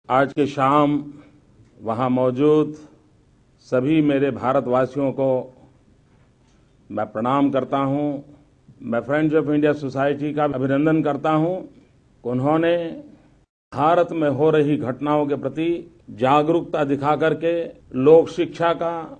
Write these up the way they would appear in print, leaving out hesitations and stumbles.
आज की शाम वहां मौजूद सभी मेरे भारतवासियों को मैं प्रणाम करता हूं। मैं फ्रेंड्स ऑफ इंडिया सोसाइटी का अभिनंदन करता हूं। उन्होंने भारत में हो रही घटनाओं के प्रति जागरूकता दिखा करके लोक शिक्षा का,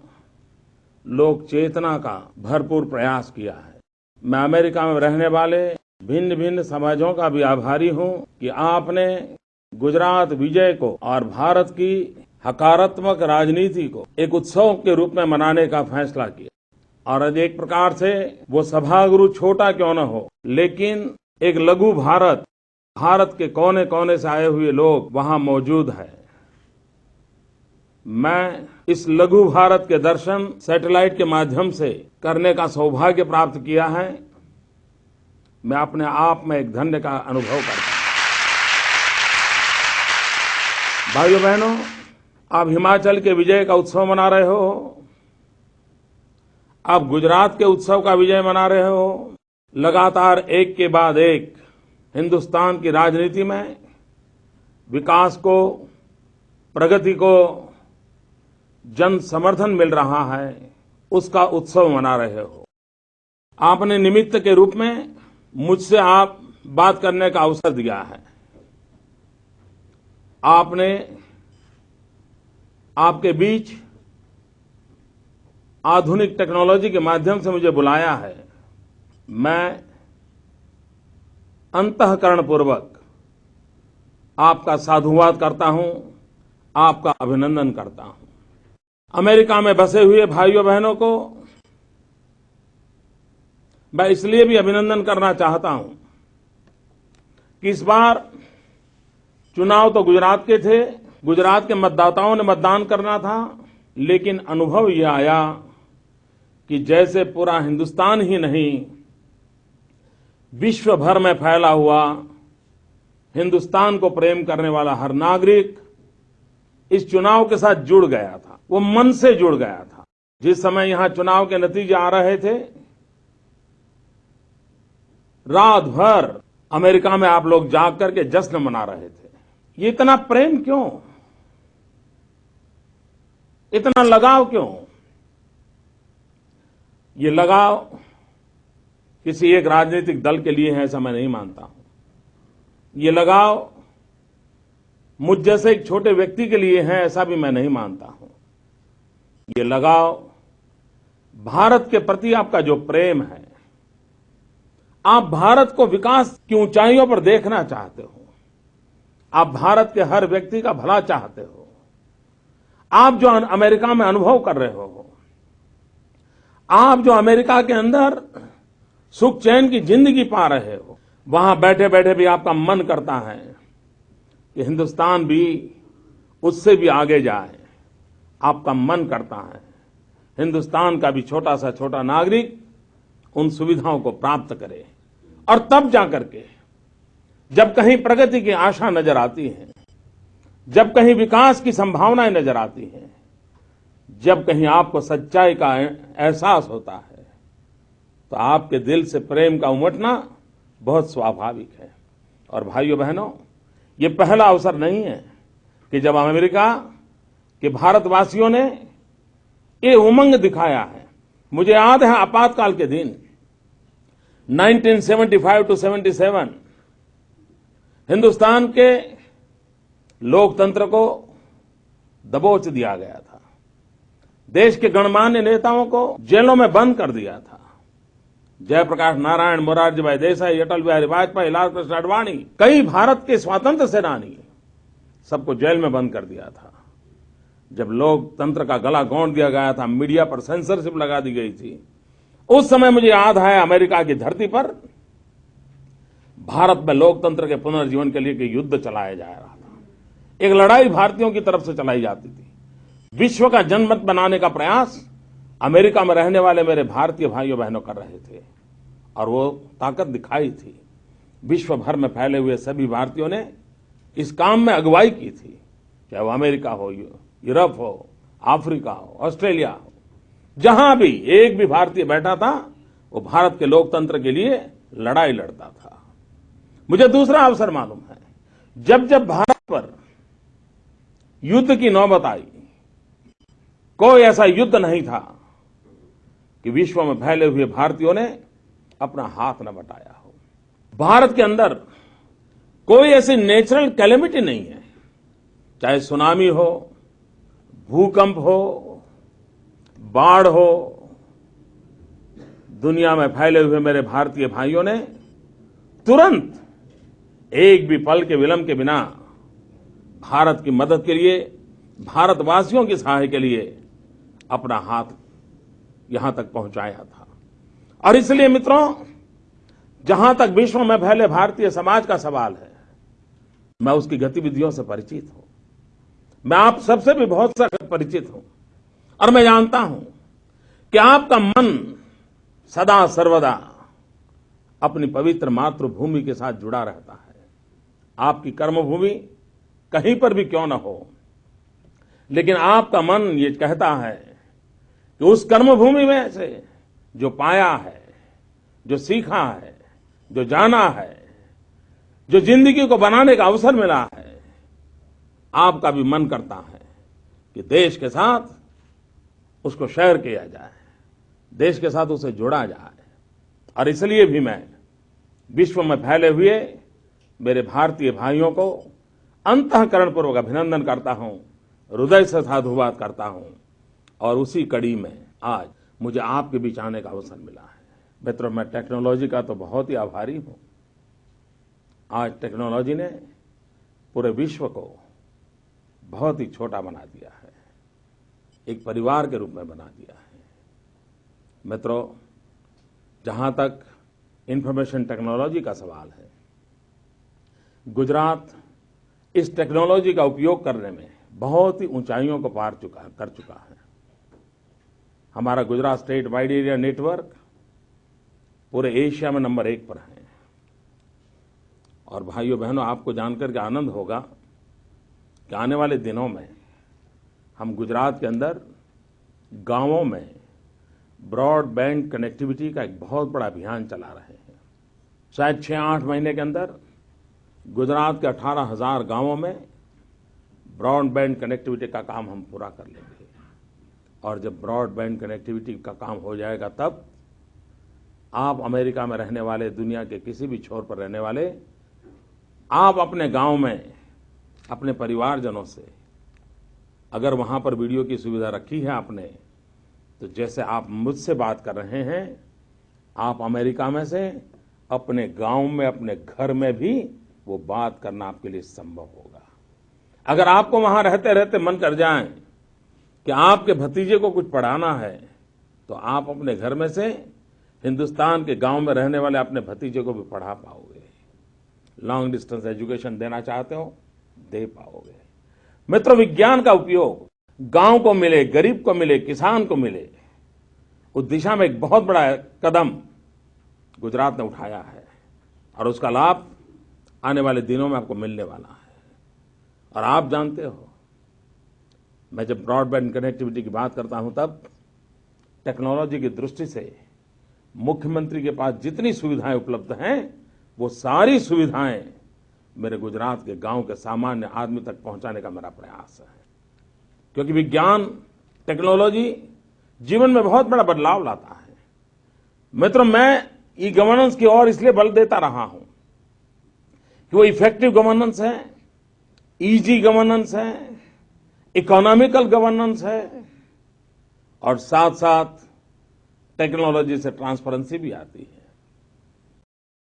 लोक चेतना का भरपूर प्रयास किया है। मैं अमेरिका में रहने वाले भिन्न भिन्न समाजों का भी आभारी हूं कि आपने गुजरात विजय को और भारत की हकारात्मक राजनीति को एक उत्सव के रूप में मनाने का फैसला किया। और एक प्रकार से वो सभागृह छोटा क्यों न हो, लेकिन एक लघु भारत, भारत के कोने कोने से आए हुए लोग वहां मौजूद हैं। मैं इस लघु भारत के दर्शन सैटेलाइट के माध्यम से करने का सौभाग्य प्राप्त किया है। मैं अपने आप में एक धन्य का अनुभव करता हूं। भाइयों बहनों, आप हिमाचल के विजय का उत्सव मना रहे हो, आप गुजरात के उत्सव का विजय मना रहे हो। लगातार एक के बाद एक हिंदुस्तान की राजनीति में विकास को, प्रगति को जन समर्थन मिल रहा है, उसका उत्सव मना रहे हो। आपने निमित्त के रूप में मुझसे आप बात करने का अवसर दिया है। आपने आपके बीच आधुनिक टेक्नोलॉजी के माध्यम से मुझे बुलाया है। मैं अंतःकरणपूर्वक आपका साधुवाद करता हूं, आपका अभिनंदन करता हूं। अमेरिका में बसे हुए भाइयों बहनों को मैं इसलिए भी अभिनंदन करना चाहता हूं कि इस बार चुनाव तो गुजरात के थे, गुजरात के मतदाताओं ने मतदान करना था, लेकिन अनुभव यह आया कि जैसे पूरा हिंदुस्तान ही नहीं, विश्व भर में फैला हुआ हिंदुस्तान को प्रेम करने वाला हर नागरिक इस चुनाव के साथ जुड़ गया था, वो मन से जुड़ गया था। जिस समय यहां चुनाव के नतीजे आ रहे थे, रात भर अमेरिका में आप लोग जाग करके जश्न मना रहे थे। ये इतना प्रेम क्यों, इतना लगाव क्यों? ये लगाव किसी एक राजनीतिक दल के लिए है ऐसा मैं नहीं मानता हूं। ये लगाव मुझ जैसे एक छोटे व्यक्ति के लिए है ऐसा भी मैं नहीं मानता हूं। ये लगाव भारत के प्रति आपका जो प्रेम है, आप भारत को विकास की ऊंचाइयों पर देखना चाहते हो, आप भारत के हर व्यक्ति का भला चाहते हो। आप जो अमेरिका में अनुभव कर रहे हो, आप जो अमेरिका के अंदर सुख चैन की जिंदगी पा रहे हो, वहां बैठे बैठे भी आपका मन करता है कि हिंदुस्तान भी उससे भी आगे जाए। आपका मन करता है हिंदुस्तान का भी छोटा सा छोटा नागरिक उन सुविधाओं को प्राप्त करे। और तब जाकर के जब कहीं प्रगति की आशा नजर आती है, जब कहीं विकास की संभावनाएं नजर आती हैं, जब कहीं आपको सच्चाई का एहसास होता है, तो आपके दिल से प्रेम का उमटना बहुत स्वाभाविक है। और भाइयों बहनों, ये पहला अवसर नहीं है कि जब अमेरिका के भारतवासियों ने ये उमंग दिखाया है। मुझे याद है आपातकाल के दिन 1975 to 77 हिंदुस्तान के लोकतंत्र को दबोच दिया गया था। देश के गणमान्य नेताओं को जेलों में बंद कर दिया था। जयप्रकाश नारायण, मोरारजी भाई देसाई, अटल बिहारी वाजपेयी, लाल कृष्ण आडवाणी, कई भारत के स्वतंत्र सेनानी, सबको जेल में बंद कर दिया था। जब लोकतंत्र का गला गौंड दिया गया था, मीडिया पर सेंसरशिप लगा दी गई थी, उस समय मुझे याद है अमेरिका की धरती पर भारत में लोकतंत्र के पुनर्जीवन के लिए एक युद्ध चलाया जा रहा था। एक लड़ाई भारतीयों की तरफ से चलाई जाती थी। विश्व का जनमत बनाने का प्रयास अमेरिका में रहने वाले मेरे भारतीय भाइयों बहनों कर रहे थे, और वो ताकत दिखाई थी। विश्व भर में फैले हुए सभी भारतीयों ने इस काम में अगुवाई की थी, चाहे वो अमेरिका हो, यूरोप हो, अफ्रीका हो, ऑस्ट्रेलिया हो। जहां भी एक भी भारतीय बैठा था, वो भारत के लोकतंत्र के लिए लड़ाई लड़ता था। मुझे दूसरा अवसर मालूम है, जब जब भारत पर युद्ध की नौबत आई, कोई ऐसा युद्ध नहीं था कि विश्व में फैले हुए भारतीयों ने अपना हाथ न बटाया हो। भारत के अंदर कोई ऐसी नेचुरल कैलेमिटी नहीं है, चाहे सुनामी हो, भूकंप हो, बाढ़ हो, दुनिया में फैले हुए मेरे भारतीय भाइयों ने तुरंत एक भी पल के विलंब के बिना भारत की मदद के लिए, भारतवासियों की सहायता के लिए अपना हाथ यहां तक पहुंचाया था। और इसलिए मित्रों, जहां तक विश्व में फैले भारतीय समाज का सवाल है, मैं उसकी गतिविधियों से परिचित हूं, मैं आप सबसे भी बहुत सख्त परिचित हूं, और मैं जानता हूं कि आपका मन सदा सर्वदा अपनी पवित्र मातृभूमि के साथ जुड़ा रहता है। आपकी कर्मभूमि कहीं पर भी क्यों न हो, लेकिन आपका मन ये कहता है कि उस कर्मभूमि में से जो पाया है, जो सीखा है, जो जाना है, जो जिंदगी को बनाने का अवसर मिला है, आपका भी मन करता है कि देश के साथ उसको शेयर किया जाए, देश के साथ उसे जोड़ा जाए। और इसलिए भी मैं विश्व में फैले हुए मेरे भारतीय भाइयों को अंतःकरणपूर्वक अभिनंदन करता हूं, हृदय से साधुवाद करता हूं। और उसी कड़ी में आज मुझे आपके बीच आने का अवसर मिला है। मित्रों, मैं टेक्नोलॉजी का तो बहुत ही आभारी हूं। आज टेक्नोलॉजी ने पूरे विश्व को बहुत ही छोटा बना दिया है, एक परिवार के रूप में बना दिया है। मित्रों, जहां तक इंफॉर्मेशन टेक्नोलॉजी का सवाल है, गुजरात इस टेक्नोलॉजी का उपयोग करने में बहुत ही ऊंचाइयों को पार कर चुका है। हमारा Gujarat state wide area network पूरे एशिया में नंबर 1 पर है। और भाइयों बहनों, आपको जानकर के आनंद होगा कि आने वाले दिनों में हम गुजरात के अंदर गांवों में ब्रॉडबैंड कनेक्टिविटी का एक बहुत बड़ा अभियान चला रहे हैं। शायद 6-8 महीने के अंदर गुजरात के 18,000 गांवों में ब्रॉडबैंड कनेक्टिविटी का काम हम पूरा कर लेंगे। और जब ब्रॉडबैंड कनेक्टिविटी का काम हो जाएगा, तब आप अमेरिका में रहने वाले, दुनिया के किसी भी छोर पर रहने वाले, आप अपने गांव में अपने परिवारजनों से अगर वहां पर वीडियो की सुविधा रखी है आपने, तो जैसे आप मुझसे बात कर रहे हैं, आप अमेरिका में से अपने गांव में, अपने घर में भी वो बात करना आपके लिए संभव होगा। अगर आपको वहां रहते रहते मन कर जाए कि आपके भतीजे को कुछ पढ़ाना है, तो आप अपने घर में से हिंदुस्तान के गांव में रहने वाले अपने भतीजे को भी पढ़ा पाओगे। लॉन्ग डिस्टेंस एजुकेशन देना चाहते हो, दे पाओगे। मित्रों, विज्ञान का उपयोग गांव को मिले, गरीब को मिले, किसान को मिले, उस दिशा में एक बहुत बड़ा कदम गुजरात ने उठाया है। और उसका लाभ आने वाले दिनों में आपको मिलने वाला है। और आप जानते हो, मैं जब ब्रॉडबैंड कनेक्टिविटी की बात करता हूं, तब टेक्नोलॉजी की दृष्टि से मुख्यमंत्री के पास जितनी सुविधाएं उपलब्ध हैं, वो सारी सुविधाएं मेरे गुजरात के गांव के सामान्य आदमी तक पहुंचाने का मेरा प्रयास है। क्योंकि विज्ञान, टेक्नोलॉजी जीवन में बहुत बड़ा बदलाव लाता है। मित्रों, मैं ई गवर्नेंस की ओर इसलिए बल देता रहा हूं कि वो इफेक्टिव गवर्नेंस है, इजी गवर्नेंस है, इकोनॉमिकल गवर्नेंस है, और साथ साथ टेक्नोलॉजी से ट्रांसपेरेंसी भी आती है।